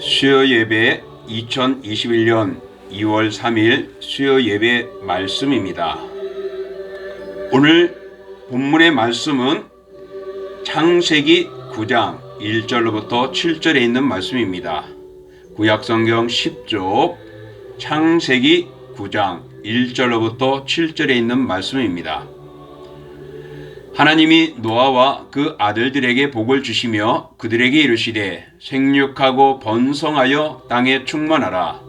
수요 예배 2021년 2월 3일 수요 예배 말씀입니다. 오늘 본문의 말씀은 창세기 9장 1절로부터 7절에 있는 말씀입니다. 구약성경 10쪽 창세기 9장 1절로부터 7절에 있는 말씀입니다. 하나님이 노아와 그 아들들에게 복을 주시며 그들에게 이르시되 생육하고 번성하여 땅에 충만하라.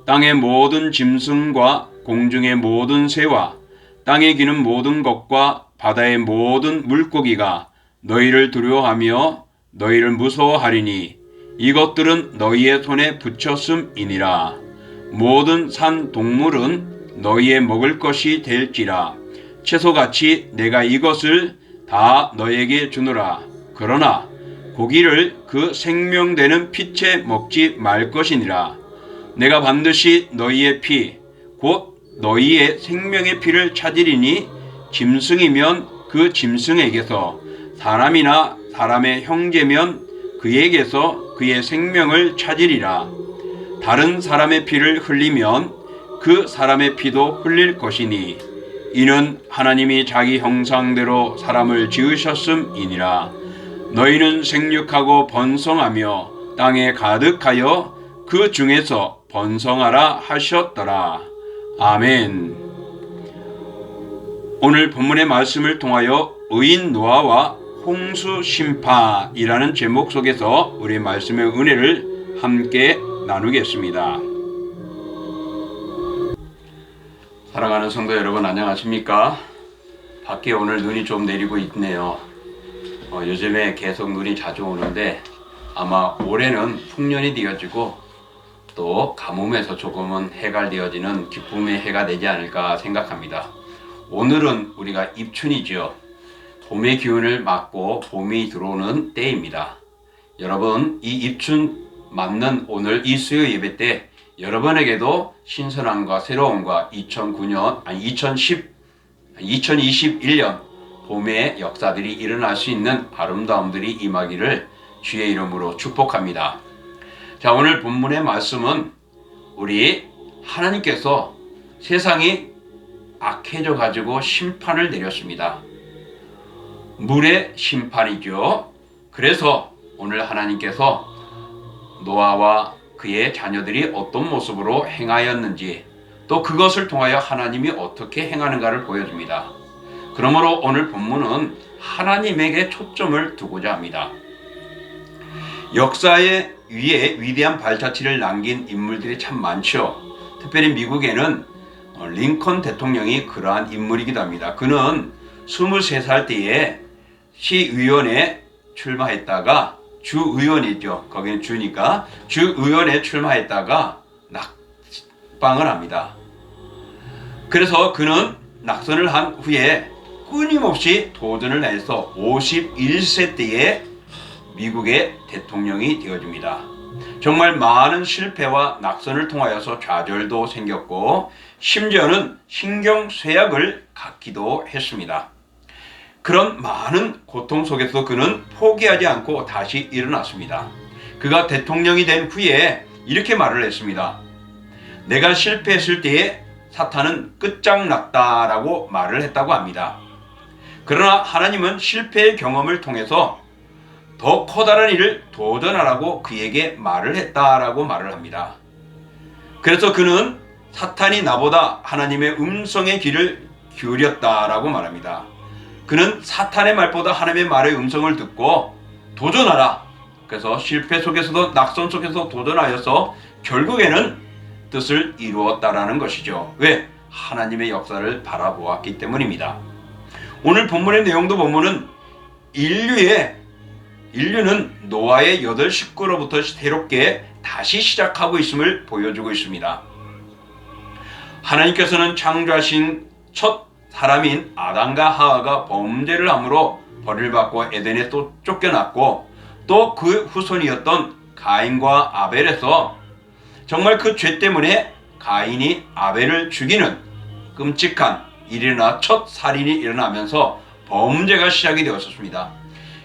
땅의 모든 짐승과 공중의 모든 새와 땅에 기는 모든 것과 바다의 모든 물고기가 너희를 두려워하며 너희를 무서워하리니 이것들은 너희의 손에 붙였음이니라. 모든 산 동물은 너희의 먹을 것이 될지라. 채소같이 내가 이것을 다 너에게 주노라. 그러나 고기를 그 생명되는 피채 먹지 말 것이니라. 내가 반드시 너희의 피, 곧 너희의 생명의 피를 찾으리니 짐승이면 그 짐승에게서, 사람이나 사람의 형제면 그에게서 그의 생명을 찾으리라. 다른 사람의 피를 흘리면 그 사람의 피도 흘릴 것이니 이는 하나님이 자기 형상대로 사람을 지으셨음이니라. 너희는 생육하고 번성하며 땅에 가득하여 그 중에서 번성하라 하셨더라. 아멘. 오늘 본문의 말씀을 통하여 의인 노아와 홍수 심판이라는 제목 속에서 우리 말씀의 은혜를 함께 나누겠습니다. 사랑하는 성도 여러분, 안녕하십니까? 밖에 오늘 눈이 좀 내리고 있네요. 요즘에 계속 눈이 자주 오는데 아마 올해는 풍년이 되어지고 또 가뭄에서 조금은 해가 되어지는 기쁨의 해가 되지 않을까 생각합니다. 오늘은 우리가 입춘이죠. 봄의 기운을 맞고 봄이 들어오는 때입니다. 여러분, 이 입춘 맞는 오늘 이 수요 예배 때 여러분에게도 신선함과 새로움과 2021년 봄의 역사들이 일어날 수 있는 아름다움들이 임하기를 주의 이름으로 축복합니다. 자, 오늘 본문의 말씀은 우리 하나님께서 세상이 악해져 가지고 심판을 내렸습니다. 물의 심판이죠. 그래서 오늘 하나님께서 노아와 그의 자녀들이 어떤 모습으로 행하였는지, 또 그것을 통하여 하나님이 어떻게 행하는가를 보여줍니다. 그러므로 오늘 본문은 하나님에게 초점을 두고자 합니다. 역사의 위에 위대한 발자취를 남긴 인물들이 참 많죠. 특별히 미국에는 링컨 대통령이 그러한 인물이기도 합니다. 그는 23살 때에 시의원에 출마했다가 주의원이죠. 거기는 주니까 주의원에 출마했다가 낙방을 합니다. 그래서 그는 낙선을 한 후에 끊임없이 도전을 해서 51세 때에 미국의 대통령이 되어집니다. 정말 많은 실패와 낙선을 통하여서 좌절도 생겼고 심지어는 신경쇠약을 갖기도 했습니다. 그런 많은 고통 속에서 그는 포기하지 않고 다시 일어났습니다. 그가 대통령이 된 후에 이렇게 말을 했습니다. 내가 실패했을 때에 사탄은 끝장났다라고 말을 했다고 합니다. 그러나 하나님은 실패의 경험을 통해서 더 커다란 일을 도전하라고 그에게 말을 했다라고 말을 합니다. 그래서 그는 사탄이 나보다 하나님의 음성의 귀를 기울였다라고 말합니다. 그는 사탄의 말보다 하나님의 말의 음성을 듣고 도전하라. 그래서 실패 속에서도 낙선 속에서 도전하여서 결국에는 뜻을 이루었다라는 것이죠. 왜? 하나님의 역사를 바라보았기 때문입니다. 오늘 본문의 내용도 보면은 인류는 노아의 8 식구로부터 새롭게 다시 시작하고 있음을 보여주고 있습니다. 하나님께서는 창조하신 첫 사람인 아담과 하와가 범죄를 함으로 벌을 받고 에덴에 또 쫓겨났고, 또 그 후손이었던 가인과 아벨에서 정말 그 죄 때문에 가인이 아벨을 죽이는 끔찍한 일이나 첫 살인이 일어나면서 범죄가 시작이 되었습니다.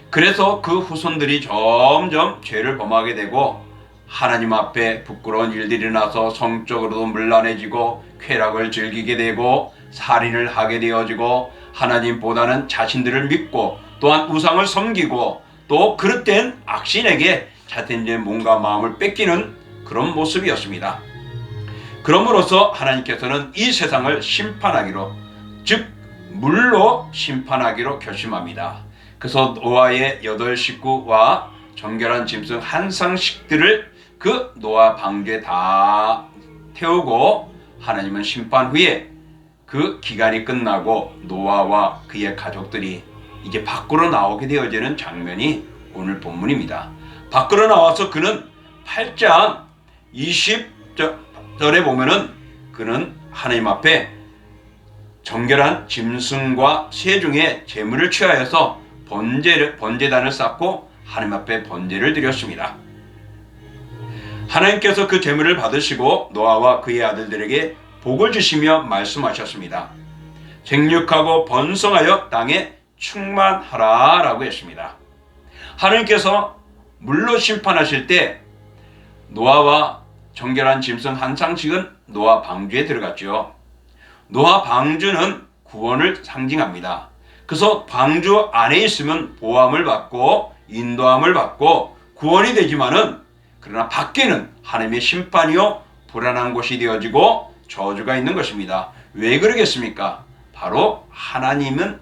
그래서 그 후손들이 점점 죄를 범하게 되고 하나님 앞에 부끄러운 일들이 일어나서 성적으로도 문란해지고 쾌락을 즐기게 되고 살인을 하게 되어지고 하나님보다는 자신들을 믿고 또한 우상을 섬기고 또 그릇된 악신에게 자신의 몸과 마음을 뺏기는 그런 모습이었습니다. 그럼으로써 하나님께서는 이 세상을 심판하기로, 즉 물로 심판하기로 결심합니다. 그래서 노아의 8 식구와 정결한 짐승 한 쌍씩들을 그 노아 방주에 다 태우고 하나님은 심판 후에 그 기간이 끝나고 노아와 그의 가족들이 이제 밖으로 나오게 되어지는 장면이 오늘 본문입니다. 밖으로 나와서 그는 8장 20절에 보면은 그는 하나님 앞에 정결한 짐승과 새 중에 제물을 취하여서 번제단을 쌓고 하나님 앞에 번제를 드렸습니다. 하나님께서 그 제물을 받으시고 노아와 그의 아들들에게 복을 주시며 말씀하셨습니다. 생육하고 번성하여 땅에 충만하라 라고 했습니다. 하나님께서 물로 심판하실 때 노아와 정결한 짐승 한 쌍씩은 노아 방주에 들어갔죠. 노아 방주는 구원을 상징합니다. 그래서 방주 안에 있으면 보함을 받고 인도함을 받고 구원이 되지만은 그러나 밖에는 하나님의 심판이요 불안한 곳이 되어지고 저주가 있는 것입니다. 왜 그러겠습니까? 바로 하나님은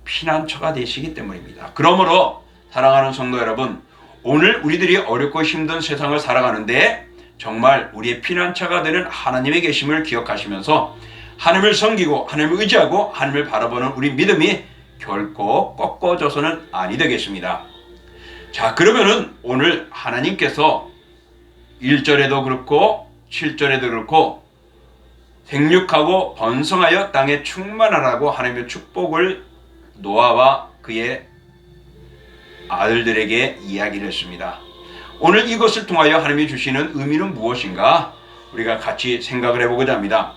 피난처가 되시기 때문입니다. 그러므로 사랑하는 성도 여러분, 오늘 우리들이 어렵고 힘든 세상을 살아가는데 정말 우리의 피난처가 되는 하나님의 계심을 기억하시면서 하나님을 섬기고 하나님을 의지하고 하나님을 바라보는 우리 믿음이 결코 꺾어져서는 아니 되겠습니다. 자, 그러면은 오늘 하나님께서 1절에도 그렇고 7절에도 그렇고 생육하고 번성하여 땅에 충만하라고 하나님의 축복을 노아와 그의 아들들에게 이야기를 했습니다. 오늘 이것을 통하여 하나님이 주시는 의미는 무엇인가? 우리가 같이 생각을 해보고자 합니다.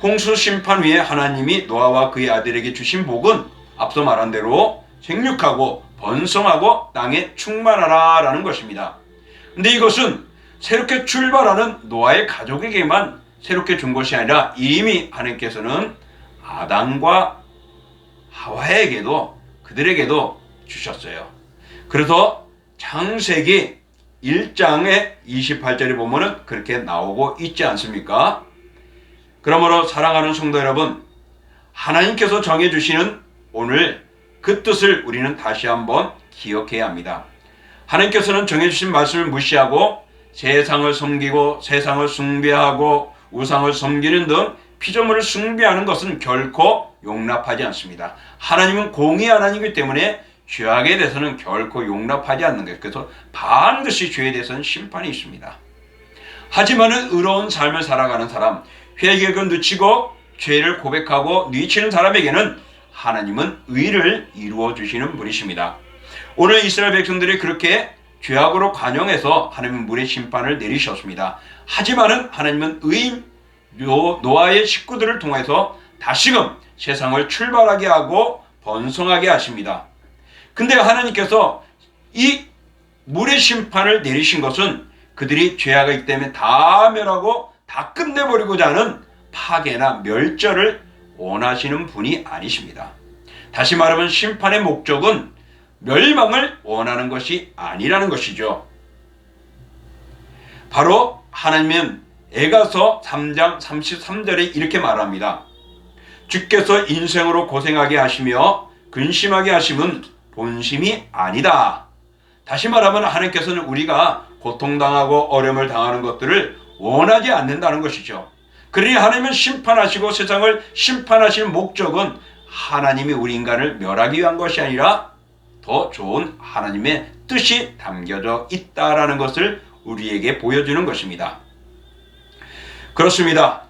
홍수 심판 후에 하나님이 노아와 그의 아들에게 주신 복은 앞서 말한 대로 생육하고 번성하고 땅에 충만하라 라는 것입니다. 근데 이것은 새롭게 출발하는 노아의 가족에게만 새롭게 준 것이 아니라 이미 하나님께서는 아담과 하와에게도 그들에게도 주셨어요. 그래서 창세기 1장의 28절에 보면은 그렇게 나오고 있지 않습니까? 그러므로 사랑하는 성도 여러분, 하나님께서 정해주시는 오늘 그 뜻을 우리는 다시 한번 기억해야 합니다. 하나님께서는 정해주신 말씀을 무시하고 세상을 섬기고 세상을 숭배하고 우상을 섬기는 등 피조물을 숭배하는 것은 결코 용납하지 않습니다. 하나님은 공의 하나님이기 때문에 죄악에 대해서는 결코 용납하지 않는 것. 그래서 반드시 죄에 대해서는 심판이 있습니다. 하지만은 의로운 삶을 살아가는 사람, 회개를 늦추고 죄를 고백하고 뉘치는 사람에게는 하나님은 의를 이루어 주시는 분이십니다. 오늘 이스라엘 백성들이 그렇게 죄악으로 관용해서 하나님은 물의 심판을 내리셨습니다. 하지만은 하나님은 의인 노아의 식구들을 통해서 다시금 세상을 출발하게 하고 번성하게 하십니다. 근데 하나님께서 이 물의 심판을 내리신 것은 그들이 죄악을 있기 때문에 다 멸하고 다 끝내버리고자 하는 파괴나 멸절을 원하시는 분이 아니십니다. 다시 말하면 심판의 목적은 멸망을 원하는 것이 아니라는 것이죠. 바로 하나님은 에가서 3장 33절에 이렇게 말합니다. 주께서 인생으로 고생하게 하시며 근심하게 하심은 본심이 아니다. 다시 말하면 하나님께서는 우리가 고통당하고 어려움을 당하는 것들을 원하지 않는다는 것이죠. 그러니 하나님은 심판하시고 세상을 심판하시는 목적은 하나님이 우리 인간을 멸하기 위한 것이 아니라 더 좋은 하나님의 뜻이 담겨져 있다라는 것을 우리에게 보여주는 것입니다. 그렇습니다.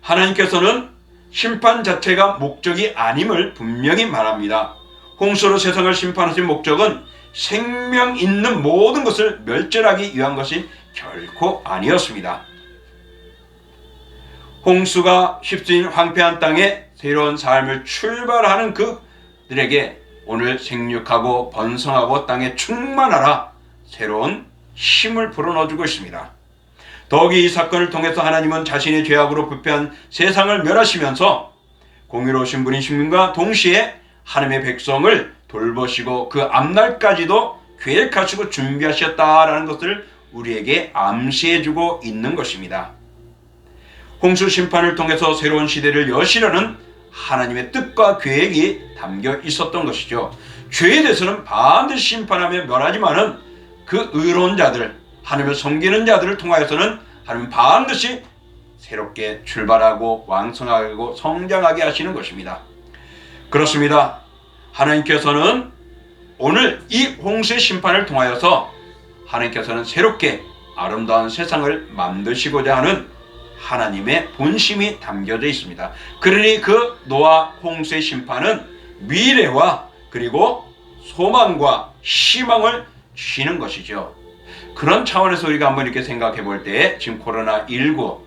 하나님께서는 심판 자체가 목적이 아님을 분명히 말합니다. 홍수로 세상을 심판하신 목적은 생명 있는 모든 것을 멸절하기 위한 것이 결코 아니었습니다. 홍수가 휩쓸린 황폐한 땅에 새로운 삶을 출발하는 그들에게 오늘 생육하고 번성하고 땅에 충만하라 새로운 힘을 불어넣어주고 있습니다. 더욱이 이 사건을 통해서 하나님은 자신의 죄악으로 부패한 세상을 멸하시면서 공의로우신 분이심과 동시에 하나님의 백성을 돌보시고 그 앞날까지도 계획하시고 준비하셨다라는 것을 우리에게 암시해주고 있는 것입니다. 홍수 심판을 통해서 새로운 시대를 여시려는 하나님의 뜻과 계획이 담겨 있었던 것이죠. 죄에 대해서는 반드시 심판하며 멸하지만은 그 의로운 자들, 하나님을 섬기는 자들을 통하여서는 하나님은 반드시 새롭게 출발하고 왕성하고 성장하게 하시는 것입니다. 그렇습니다. 하나님께서는 오늘 이 홍수의 심판을 통하여서 하나님께서는 새롭게 아름다운 세상을 만드시고자 하는 하나님의 본심이 담겨져 있습니다. 그러니 그 노아 홍수의 심판은 미래와 그리고 소망과 희망을 주시는 것이죠. 그런 차원에서 우리가 한번 이렇게 생각해 볼 때 지금 코로나19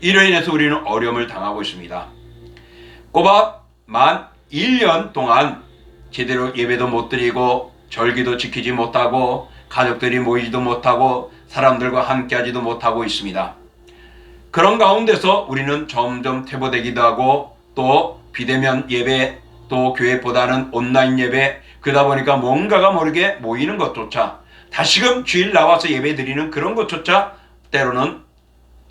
이로 인해서 우리는 어려움을 당하고 있습니다. 꼬박 만 1년 동안 제대로 예배도 못 드리고 절기도 지키지 못하고 가족들이 모이지도 못하고 사람들과 함께하지도 못하고 있습니다. 그런 가운데서 우리는 점점 퇴보되기도 하고 또 비대면 예배 또 교회보다는 온라인 예배 그러다 보니까 뭔가가 모르게 모이는 것조차 다시금 주일 나와서 예배 드리는 그런 것조차 때로는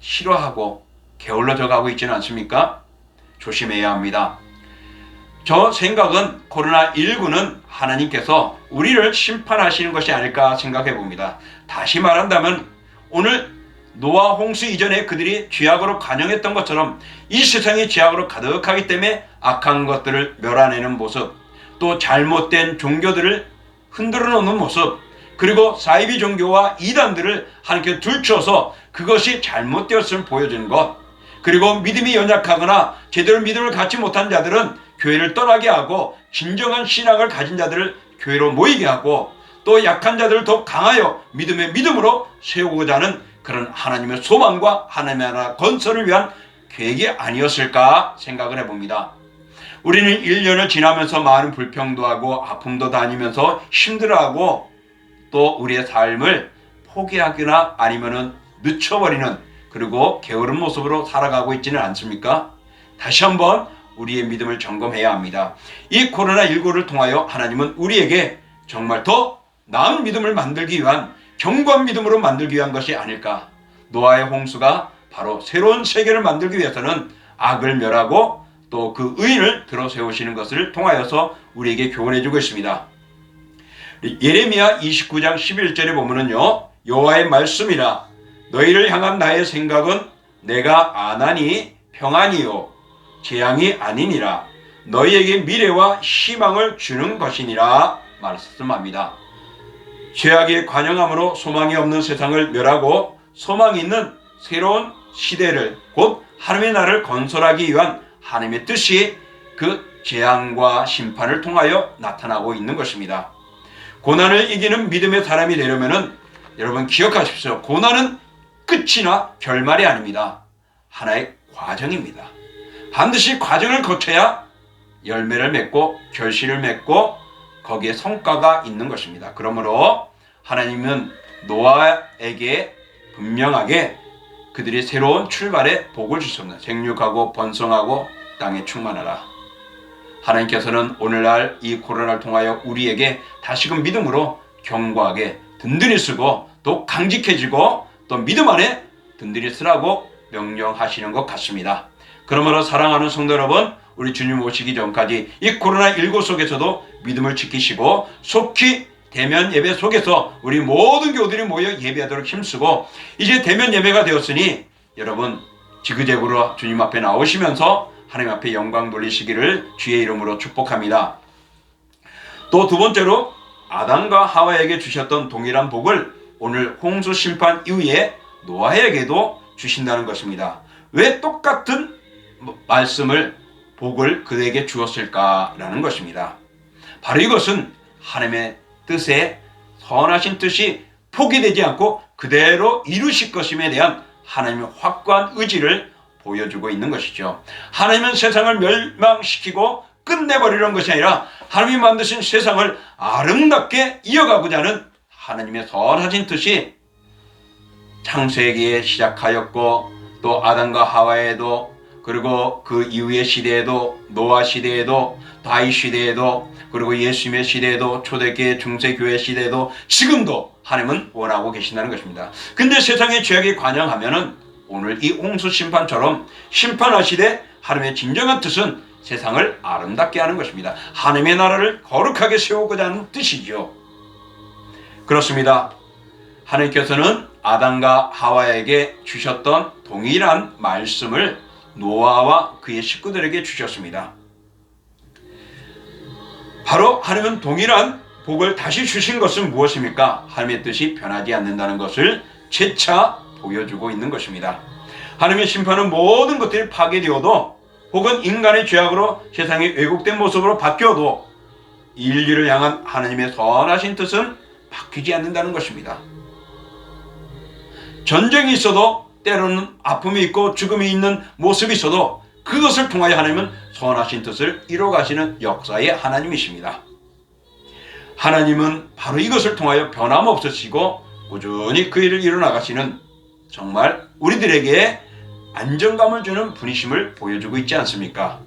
싫어하고 게을러져 가고 있지는 않습니까? 조심해야 합니다. 저 생각은 코로나19는 하나님께서 우리를 심판하시는 것이 아닐까 생각해 봅니다. 다시 말한다면 오늘 노아 홍수 이전에 그들이 죄악으로 관영했던 것처럼 이 세상이 죄악으로 가득하기 때문에 악한 것들을 멸하내는 모습, 또 잘못된 종교들을 흔들어 놓는 모습, 그리고 사이비 종교와 이단들을 하나님께 들추어서 그것이 잘못되었음을 보여주는 것, 그리고 믿음이 연약하거나 제대로 믿음을 갖지 못한 자들은 교회를 떠나게 하고 진정한 신앙을 가진 자들을 교회로 모이게 하고 또 약한 자들을 더 강하여 믿음의 믿음으로 세우고자 하는 그런 하나님의 소망과 하나님의 나라 건설을 위한 계획이 아니었을까 생각을 해봅니다. 우리는 1년을 지나면서 많은 불평도 하고 아픔도 다니면서 힘들어하고 또 우리의 삶을 포기하거나 아니면은 늦춰버리는 그리고 게으른 모습으로 살아가고 있지는 않습니까? 다시 한번 우리의 믿음을 점검해야 합니다. 이 코로나19를 통하여 하나님은 우리에게 정말 더 나은 믿음을 만들기 위한 견고한 믿음으로 만들기 위한 것이 아닐까. 노아의 홍수가 바로 새로운 세계를 만들기 위해서는 악을 멸하고 또 그 의인을 들어 세우시는 것을 통하여서 우리에게 교훈해주고 있습니다. 예레미야 29장 11절에 보면은요, 여호와의 말씀이라 너희를 향한 나의 생각은 내가 안하니 평안이요 재앙이 아니니라 너희에게 미래와 희망을 주는 것이니라 말씀합니다. 죄악의 관영함으로 소망이 없는 세상을 멸하고 소망이 있는 새로운 시대를 곧 하나님의 나라를 건설하기 위한 하나님의 뜻이 그 재앙과 심판을 통하여 나타나고 있는 것입니다. 고난을 이기는 믿음의 사람이 되려면은 여러분 기억하십시오. 고난은 끝이나 결말이 아닙니다. 하나의 과정입니다. 반드시 과정을 거쳐야 열매를 맺고 결실을 맺고 거기에 성과가 있는 것입니다. 그러므로 하나님은 노아에게 분명하게 그들이 새로운 출발에 복을 주셨습니다. 생육하고 번성하고 땅에 충만하라. 하나님께서는 오늘날 이 코로나를 통하여 우리에게 다시금 믿음으로 견고하게 든든히 쓰고 또 강직해지고 또 믿음 안에 든든히 쓰라고 명령하시는 것 같습니다. 그러므로 사랑하는 성도 여러분, 우리 주님 오시기 전까지 이 코로나19 속에서도 믿음을 지키시고 속히 대면 예배 속에서 우리 모든 교우들이 모여 예배하도록 힘쓰고 이제 대면 예배가 되었으니 여러분 지그재그로 주님 앞에 나오시면서 하나님 앞에 영광 돌리시기를 주의 이름으로 축복합니다. 또 두 번째로 아담과 하와에게 주셨던 동일한 복을 오늘 홍수 심판 이후에 노아에게도 주신다는 것입니다. 왜 똑같은 말씀을 복을 그에게 주었을까라는 것입니다. 바로 이것은 하나님의 뜻에 선하신 뜻이 포기되지 않고 그대로 이루실 것임에 대한 하나님의 확고한 의지를 보여주고 있는 것이죠. 하나님은 세상을 멸망시키고 끝내버리는 것이 아니라 하나님이 만드신 세상을 아름답게 이어가고자 하는 하나님의 선하신 뜻이 창세기에 시작하였고 또 아담과 하와에도 그리고 그 이후의 시대에도 노아 시대에도 다윗 시대에도 그리고 예수님의 시대에도 초대교회 중세교회 시대에도 지금도 하나님은 원하고 계신다는 것입니다. 근데 세상의 죄악이 관영하면은 오늘 이 홍수 심판처럼 심판하시되 하나님의 진정한 뜻은 세상을 아름답게 하는 것입니다. 하나님의 나라를 거룩하게 세우고자 하는 뜻이죠. 그렇습니다. 하나님께서는 아담과 하와에게 주셨던 동일한 말씀을 노아와 그의 식구들에게 주셨습니다. 바로 하나님은 동일한 복을 다시 주신 것은 무엇입니까? 하나님의 뜻이 변하지 않는다는 것을 재차 보여주고 있는 것입니다. 하나님의 심판은 모든 것들이 파괴되어도 혹은 인간의 죄악으로 세상이 왜곡된 모습으로 바뀌어도 인류를 향한 하나님의 선하신 뜻은 바뀌지 않는다는 것입니다. 전쟁이 있어도 때로는 아픔이 있고 죽음이 있는 모습이 있어도 그것을 통하여 하나님은 선하신 뜻을 이루어가시는 역사의 하나님이십니다. 하나님은 바로 이것을 통하여 변함없으시고 꾸준히 그 일을 이루어나가시는 정말 우리들에게 안정감을 주는 분이심을 보여주고 있지 않습니까?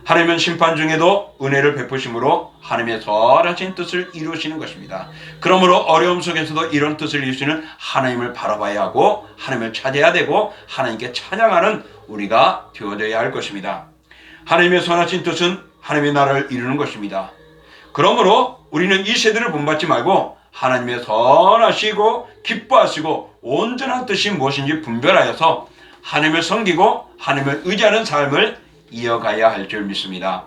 하나님은 심판 중에도 은혜를 베푸심으로 하나님의 선하신 뜻을 이루시는 것입니다. 그러므로 어려움 속에서도 이런 뜻을 이루시는 하나님을 바라봐야 하고 하나님을 찾아야 되고 하나님께 찬양하는 우리가 되어져야 할 것입니다. 하나님의 선하신 뜻은 하나님의 나라를 이루는 것입니다. 그러므로 우리는 이 세대를 본받지 말고 하나님의 선하시고 기뻐하시고 온전한 뜻이 무엇인지 분별하여서 하나님을 섬기고 하나님을 의지하는 삶을 이어가야 할 줄 믿습니다.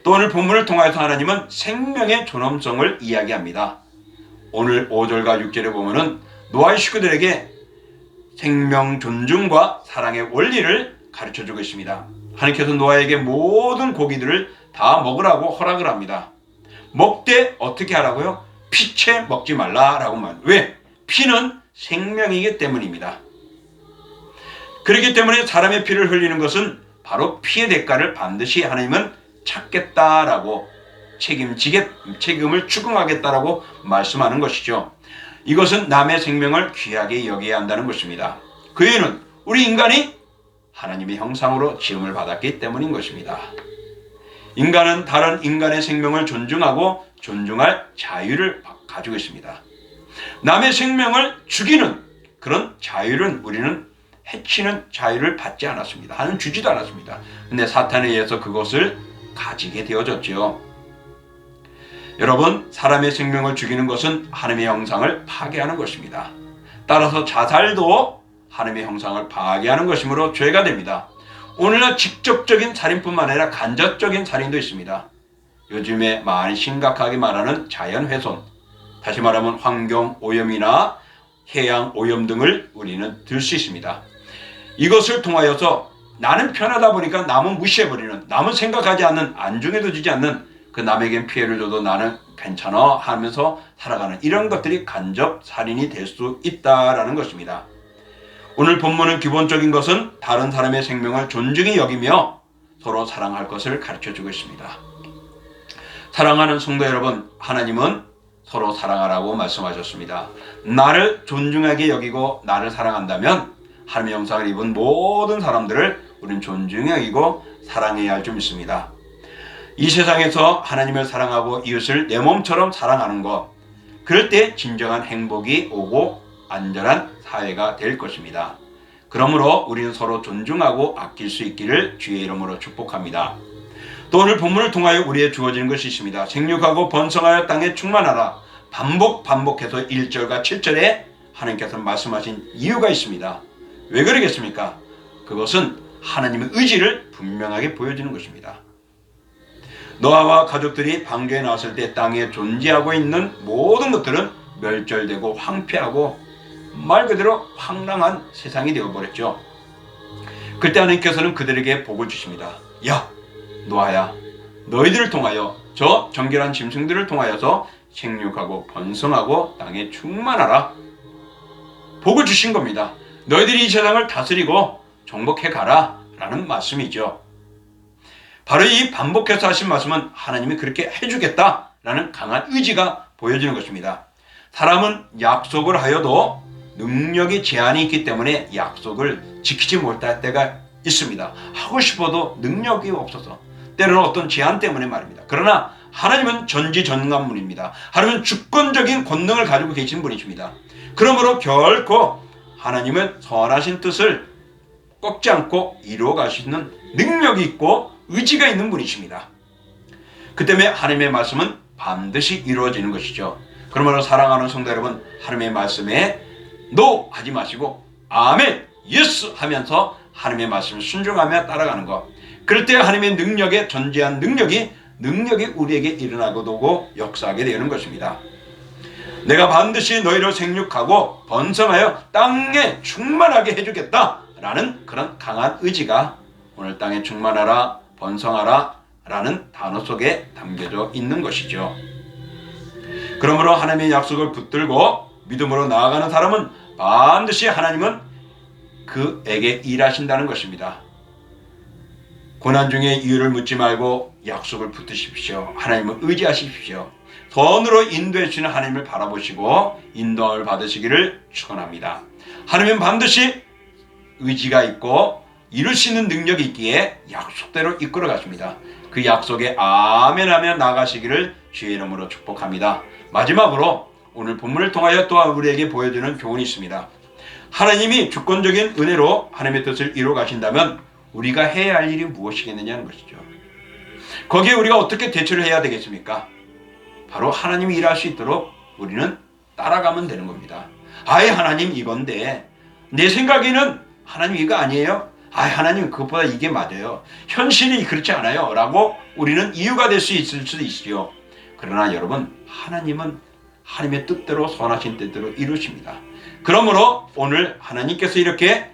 또 오늘 본문을 통해서 하나님은 생명의 존엄성을 이야기합니다. 오늘 5절과 6절에 보면은 노아의 식구들에게 생명 존중과 사랑의 원리를 가르쳐주고 있습니다. 하나님께서 노아에게 모든 고기들을 다 먹으라고 허락을 합니다. 먹되 어떻게 하라고요? 피채 먹지 말라라고 말. 왜? 피는 생명이기 때문입니다. 그렇기 때문에 사람의 피를 흘리는 것은 바로 피의 대가를 반드시 하나님은 찾겠다라고 책임을 추궁하겠다라고 말씀하는 것이죠. 이것은 남의 생명을 귀하게 여겨야 한다는 것입니다. 그 이유는 우리 인간이 하나님의 형상으로 지음을 받았기 때문인 것입니다. 인간은 다른 인간의 생명을 존중하고 존중할 자유를 가지고 있습니다. 남의 생명을 죽이는 그런 자유는 우리는 해치는 자유를 받지 않았습니다. 하나님 주지도 않았습니다. 근데 사탄에 의해서 그것을 가지게 되어졌죠. 여러분, 사람의 생명을 죽이는 것은 하나님의 형상을 파괴하는 것입니다. 따라서 자살도 하나님의 형상을 파괴하는 것이므로 죄가 됩니다. 오늘날 직접적인 살인뿐만 아니라 간접적인 살인도 있습니다. 요즘에 많이 심각하게 말하는 자연훼손, 다시 말하면 환경오염이나 해양오염 등을 우리는 들 수 있습니다. 이것을 통하여서 나는 편하다 보니까 남은 무시해버리는, 남은 생각하지 않는, 안중에도 지지 않는 그 남에겐 피해를 줘도 나는 괜찮아 하면서 살아가는 이런 것들이 간접 살인이 될 수 있다라는 것입니다. 오늘 본문은 기본적인 것은 다른 사람의 생명을 존중히 여기며 서로 사랑할 것을 가르쳐주고 있습니다. 사랑하는 성도 여러분, 하나님은 서로 사랑하라고 말씀하셨습니다. 나를 존중하게 여기고 나를 사랑한다면 하나님의 형상을 입은 모든 사람들을 우리는 존중히 여기고 사랑해야 할 줄 믿습니다. 이 세상에서 하나님을 사랑하고 이웃을 내 몸처럼 사랑하는 것, 그럴 때 진정한 행복이 오고 안전한 사회가 될 것입니다. 그러므로 우리는 서로 존중하고 아낄 수 있기를 주의 이름으로 축복합니다. 또 오늘 본문을 통하여 우리에게 주어지는 것이 있습니다. 생육하고 번성하여 땅에 충만하라. 반복해서 1절과 7절에 하나님께서 말씀하신 이유가 있습니다. 왜 그러겠습니까? 그것은 하나님의 의지를 분명하게 보여주는 것입니다. 노아와 가족들이 방주에 나왔을 때 땅에 존재하고 있는 모든 것들은 멸절되고 황폐하고 말 그대로 황량한 세상이 되어버렸죠. 그때 하나님께서는 그들에게 복을 주십니다. 야, 노아야, 너희들을 통하여 저 정결한 짐승들을 통하여서 생육하고 번성하고 땅에 충만하라. 복을 주신 겁니다. 너희들이 이 세상을 다스리고 정복해 가라 라는 말씀이죠. 바로 이 반복해서 하신 말씀은 하나님이 그렇게 해주겠다라는 강한 의지가 보여지는 것입니다. 사람은 약속을 하여도 능력이 제한이 있기 때문에 약속을 지키지 못할 때가 있습니다. 하고 싶어도 능력이 없어서, 때로는 어떤 제한 때문에 말입니다. 그러나 하나님은 전지전능한 분입니다. 하나님은 주권적인 권능을 가지고 계신 분이십니다. 그러므로 결코 하나님은 선하신 뜻을 꺾지 않고 이루어 가시는 능력이 있고 의지가 있는 분이십니다. 그 때문에 하나님의 말씀은 반드시 이루어지는 것이죠. 그러므로 사랑하는 성도 여러분, 하나님의 말씀에 노 하지 마시고 아멘, 예스 하면서 하나님의 말씀을 순종하며 따라가는 것. 그럴 때 하나님의 능력에, 전지한 능력이 우리에게 일어나고 도고 역사하게 되는 것입니다. 내가 반드시 너희를 생육하고 번성하여 땅에 충만하게 해주겠다 라는 그런 강한 의지가 오늘 땅에 충만하라, 번성하라 라는 단어 속에 담겨져 있는 것이죠. 그러므로 하나님의 약속을 붙들고 믿음으로 나아가는 사람은 반드시 하나님은 그에게 일하신다는 것입니다. 고난 중에 이유를 묻지 말고 약속을 붙드십시오. 하나님을 의지하십시오. 선으로 인도해 주시는 하나님을 바라보시고 인도함을 받으시기를 축원합니다. 하나님은 반드시 의지가 있고 이룰 수 있는 능력이 있기에 약속대로 이끌어 가십니다. 그 약속에 아멘 하며 나가시기를 주의 이름으로 축복합니다. 마지막으로 오늘 본문을 통하여 또한 우리에게 보여주는 교훈이 있습니다. 하나님이 주권적인 은혜로 하나님의 뜻을 이루어 가신다면 우리가 해야 할 일이 무엇이겠느냐는 것이죠. 거기에 우리가 어떻게 대처를 해야 되겠습니까? 바로 하나님이 일할 수 있도록 우리는 따라가면 되는 겁니다. 아예 하나님 이건데 내 생각에는 하나님 이거 아니에요? 하나님 그것보다 이게 맞아요. 현실이 그렇지 않아요 라고 우리는 이유가 될 수 있을 수도 있어요. 그러나 여러분, 하나님은 하나님의 뜻대로 선하신 뜻대로 이루십니다. 그러므로 오늘 하나님께서 이렇게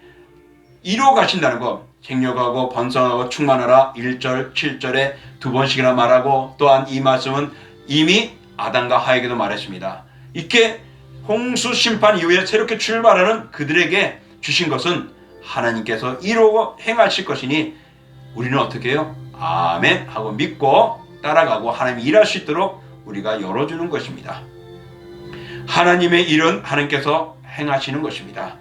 이루어 가신다는 것, 생육하고 번성하고 충만하라 1절 7절에 2번씩이나 말하고, 또한 이 말씀은 이미 아담과 하에게도 말했습니다. 이렇게 홍수 심판 이후에 새롭게 출발하는 그들에게 주신 것은 하나님께서 이루어 행하실 것이니 우리는 어떻게 해요? 아멘 하고 믿고 따라가고 하나님이 일할 수 있도록 우리가 열어주는 것입니다. 하나님의 일은 하나님께서 행하시는 것입니다.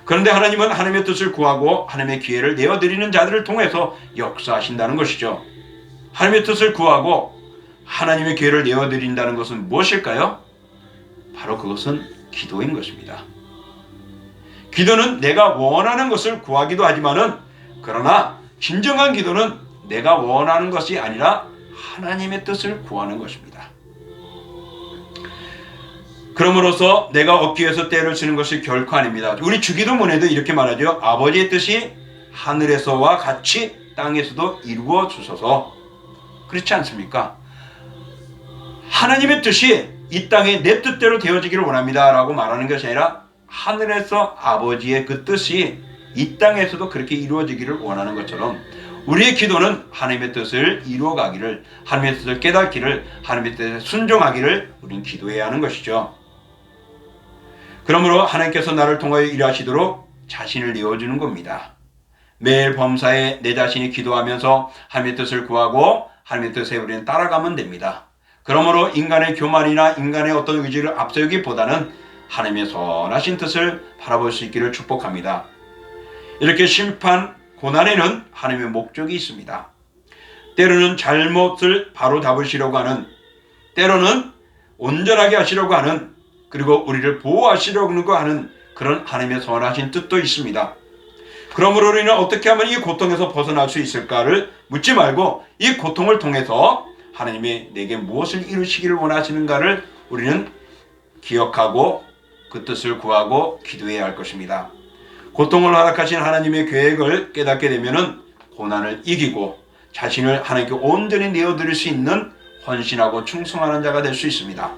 그런데 하나님은 하나님의 뜻을 구하고 하나님의 기회를 내어드리는 자들을 통해서 역사하신다는 것이죠. 하나님의 뜻을 구하고 하나님의 기회를 내어드린다는 것은 무엇일까요? 바로 그것은 기도인 것입니다. 기도는 내가 원하는 것을 구하기도 하지만은, 그러나 진정한 기도는 내가 원하는 것이 아니라 하나님의 뜻을 구하는 것입니다. 그러므로서 내가 얻기 위해서 때를 쓰는 것이 결코 아닙니다. 우리 주기도문에도 이렇게 말하죠. 아버지의 뜻이 하늘에서와 같이 땅에서도 이루어 주소서. 그렇지 않습니까? 하나님의 뜻이 이 땅에 내 뜻대로 되어지기를 원합니다 라고 말하는 것이 아니라 하늘에서 아버지의 그 뜻이 이 땅에서도 그렇게 이루어지기를 원하는 것처럼 우리의 기도는 하나님의 뜻을 이루어가기를, 하나님의 뜻을 깨닫기를, 하나님의 뜻에 순종하기를 우리는 기도해야 하는 것이죠. 그러므로 하나님께서 나를 통하여 일하시도록 자신을 내어주는 겁니다. 매일 범사에 내 자신이 기도하면서 하나님의 뜻을 구하고 하나님의 뜻에 우리는 따라가면 됩니다. 그러므로 인간의 교만이나 인간의 어떤 의지를 앞세우기보다는 하나님의 선하신 뜻을 바라볼 수 있기를 축복합니다. 이렇게 심판, 고난에는 하나님의 목적이 있습니다. 때로는 잘못을 바로 잡으시려고 하는, 때로는 온전하게 하시려고 하는, 그리고 우리를 보호하시려고 하는 그런 하나님의 선하신 뜻도 있습니다. 그러므로 우리는 어떻게 하면 이 고통에서 벗어날 수 있을까를 묻지 말고 이 고통을 통해서 하나님이 내게 무엇을 이루시기를 원하시는가를 우리는 기억하고 그 뜻을 구하고 기도해야 할 것입니다. 고통을 허락하신 하나님의 계획을 깨닫게 되면은 고난을 이기고 자신을 하나님께 온전히 내어드릴 수 있는 헌신하고 충성하는 자가 될 수 있습니다.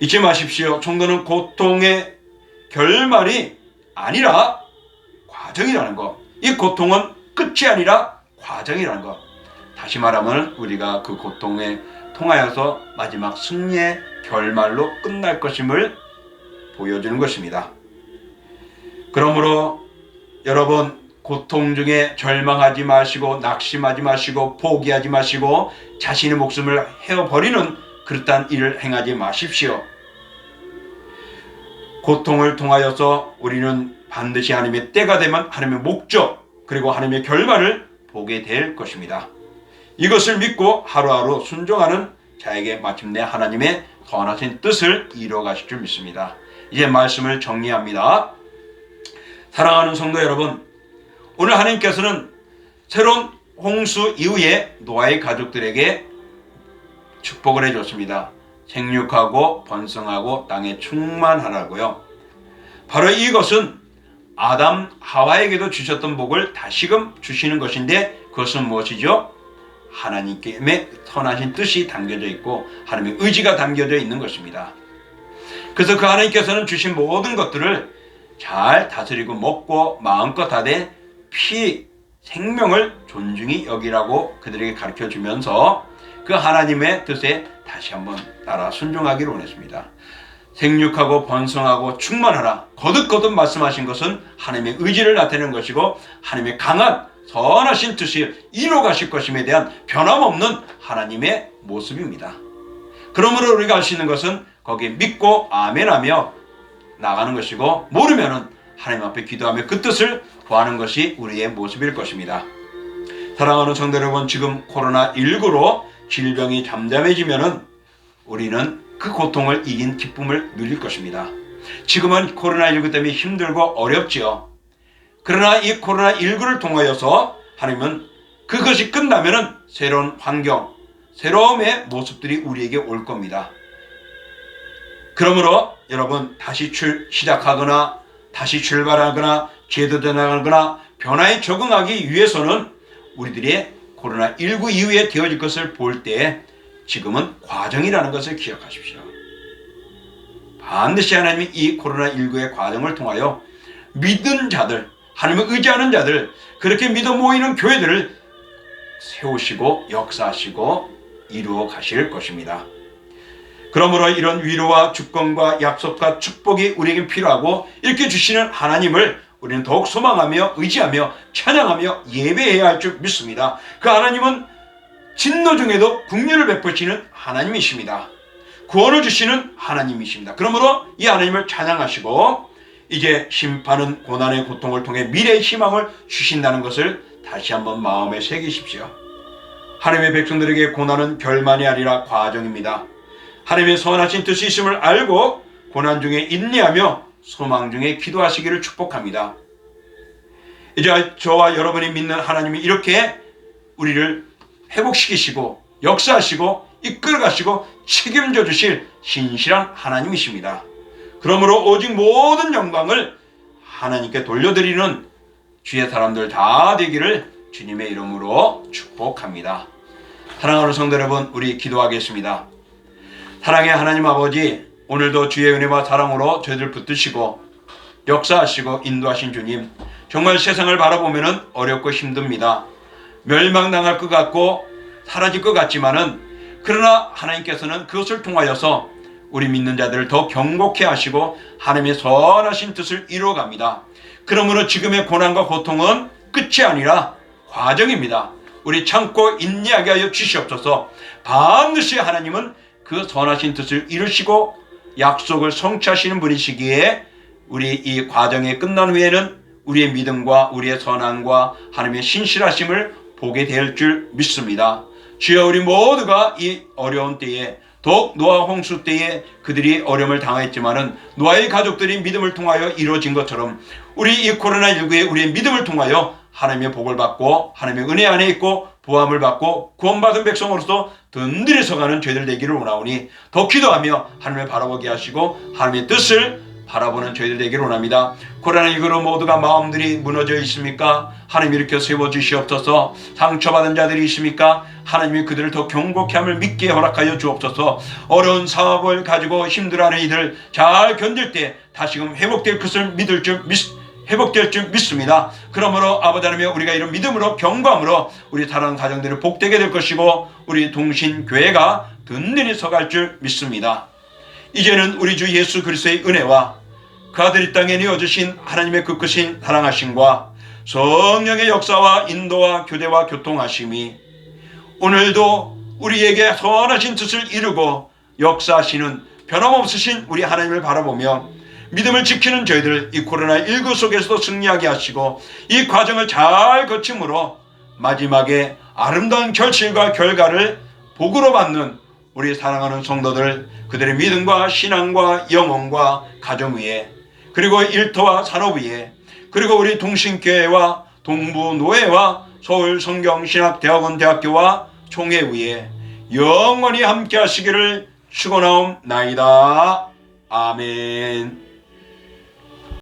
잊지 마십시오. 성도는 고통의 결말이 아니라 과정이라는 것. 이 고통은 끝이 아니라 과정이라는 것. 다시 말하면 우리가 그 고통에 통하여서 마지막 승리의 결말로 끝날 것임을 보여주는 것입니다. 그러므로 여러분, 고통 중에 절망하지 마시고 낙심하지 마시고 포기하지 마시고 자신의 목숨을 헤어버리는 그릇한 일을 행하지 마십시오. 고통을 통하여서 우리는 반드시 하나님의 때가 되면 하나님의 목적 그리고 하나님의 결말을 보게 될 것입니다. 이것을 믿고 하루하루 순종하는 자에게 마침내 하나님의 선하신 뜻을 이루어가실 줄 믿습니다. 이제 말씀을 정리합니다. 사랑하는 성도 여러분, 오늘 하나님께서는 새로운 홍수 이후에 노아의 가족들에게 축복을 해줬습니다. 생육하고 번성하고 땅에 충만하라고요. 바로 이것은 아담 하와에게도 주셨던 복을 다시금 주시는 것인데 그것은 무엇이죠? 하나님의 선하신 뜻이 담겨져 있고 하나님의 의지가 담겨져 있는 것입니다. 그래서 그 하나님께서는 주신 모든 것들을 잘 다스리고 먹고 마음껏 하되 생명을 존중히 여기라고 그들에게 가르쳐 주면서 그 하나님의 뜻에 다시 한번 따라 순종하기를 원했습니다. 생육하고 번성하고 충만하라. 거듭거듭 말씀하신 것은 하나님의 의지를 나타내는 것이고 하나님의 강한 선하신 뜻을 이루어 가실 것임에 대한 변함없는 하나님의 모습입니다. 그러므로 우리가 할 수 있는 것은 거기에 믿고 아멘하며 나가는 것이고 모르면은 하나님 앞에 기도하며 그 뜻을 구하는 것이 우리의 모습일 것입니다. 사랑하는 성도 여러분, 지금 코로나19로 질병이 잠잠해지면은 우리는 그 고통을 이긴 기쁨을 누릴 것입니다. 지금은 코로나19 때문에 힘들고 어렵지요. 그러나 이 코로나19를 통하여서 하나님은 그것이 끝나면은 새로운 환경, 새로움의 모습들이 우리에게 올 겁니다. 그러므로 여러분 다시 시작하거나 다시 출발하거나 재도전하거나 변화에 적응하기 위해서는 우리들의 코로나19 이후에 되어질 것을 볼 때 지금은 과정이라는 것을 기억하십시오. 반드시 하나님이 이 코로나19의 과정을 통하여 믿은 자들, 하나님을 의지하는 자들, 그렇게 믿어 모이는 교회들을 세우시고 역사하시고 이루어 가실 것입니다. 그러므로 이런 위로와 주권과 약속과 축복이 우리에게 필요하고 이렇게 주시는 하나님을 우리는 더욱 소망하며 의지하며 찬양하며 예배해야 할 줄 믿습니다. 그 하나님은 진노 중에도 긍휼을 베푸시는 하나님이십니다. 구원을 주시는 하나님이십니다. 그러므로 이 하나님을 찬양하시고 이제 심판은 고난의 고통을 통해 미래의 희망을 주신다는 것을 다시 한번 마음에 새기십시오. 하나님의 백성들에게 고난은 결말이 아니라 과정입니다. 하나님의 선하신 뜻이 있음을 알고 고난 중에 인내하며 소망 중에 기도하시기를 축복합니다. 이제 저와 여러분이 믿는 하나님이 이렇게 우리를 회복시키시고 역사하시고 이끌어가시고 책임져 주실 신실한 하나님이십니다. 그러므로 오직 모든 영광을 하나님께 돌려드리는 주의 사람들 다 되기를 주님의 이름으로 축복합니다. 사랑하는 성도 여러분, 우리 기도하겠습니다. 사랑의 하나님 아버지, 오늘도 주의 은혜와 사랑으로 저희들 붙드시고 역사하시고 인도하신 주님, 정말 세상을 바라보면 어렵고 힘듭니다. 멸망당할 것 같고 사라질 것 같지만은 그러나 하나님께서는 그것을 통하여서 우리 믿는 자들을 더 경고케 하시고 하나님의 선하신 뜻을 이루어갑니다. 그러므로 지금의 고난과 고통은 끝이 아니라 과정입니다. 우리 참고 인내하게 하여 주시옵소서. 반드시 하나님은 그 선하신 뜻을 이루시고 약속을 성취하시는 분이시기에 우리 이 과정이 끝난 후에는 우리의 믿음과 우리의 선함과 하나님의 신실하심을 보게 될 줄 믿습니다. 주여, 우리 모두가 이 어려운 때에, 더욱 노아 홍수 때에 그들이 어려움을 당했지만은 노아의 가족들이 믿음을 통하여 이루어진 것처럼 우리 이 코로나19에 우리의 믿음을 통하여 하나님의 복을 받고 하나님의 은혜 안에 있고 보함을 받고 구원받은 백성으로서 든든히 서가는 저희들 되기를 원하오니 더 기도하며 하나님을 바라보게 하시고 하나님의 뜻을 바라보는 저희들 되기를 원합니다. 코로나19로 모두가 마음들이 무너져 있습니까? 하나님 일으켜 세워주시옵소서. 상처받은 자들이 있습니까? 하나님이 그들을 더 경고케 함을 믿게 허락하여 주옵소서. 어려운 사업을 가지고 힘들어하는 이들 잘 견딜 때 다시금 회복될 것을 회복될 줄 믿습니다. 그러므로 아버지 하나님, 우리가 이런 믿음으로 경고함으로 우리 사랑하는 가정들이 복되게 될 것이고 우리 동신교회가 든든히 서갈 줄 믿습니다. 이제는 우리 주 예수 그리스도의 은혜와 그 아들 이 땅에 내어주신 하나님의 그 크신 사랑하심과 성령의 역사와 인도와 교대와 교통하심이 오늘도 우리에게 선하신 뜻을 이루고 역사하시는 변함없으신 우리 하나님을 바라보며 믿음을 지키는 저희들 이 코로나19 속에서도 승리하게 하시고 이 과정을 잘 거침으로 마지막에 아름다운 결실과 결과를 복으로 받는 우리 사랑하는 성도들, 그들의 믿음과 신앙과 영혼과 가정 위에, 그리고 일터와 산업 위에, 그리고 우리 동신교회와 동부노회와 서울성경신학대학원 대학교와 총회 위에 영원히 함께 하시기를 축원하옵나이다. 아멘.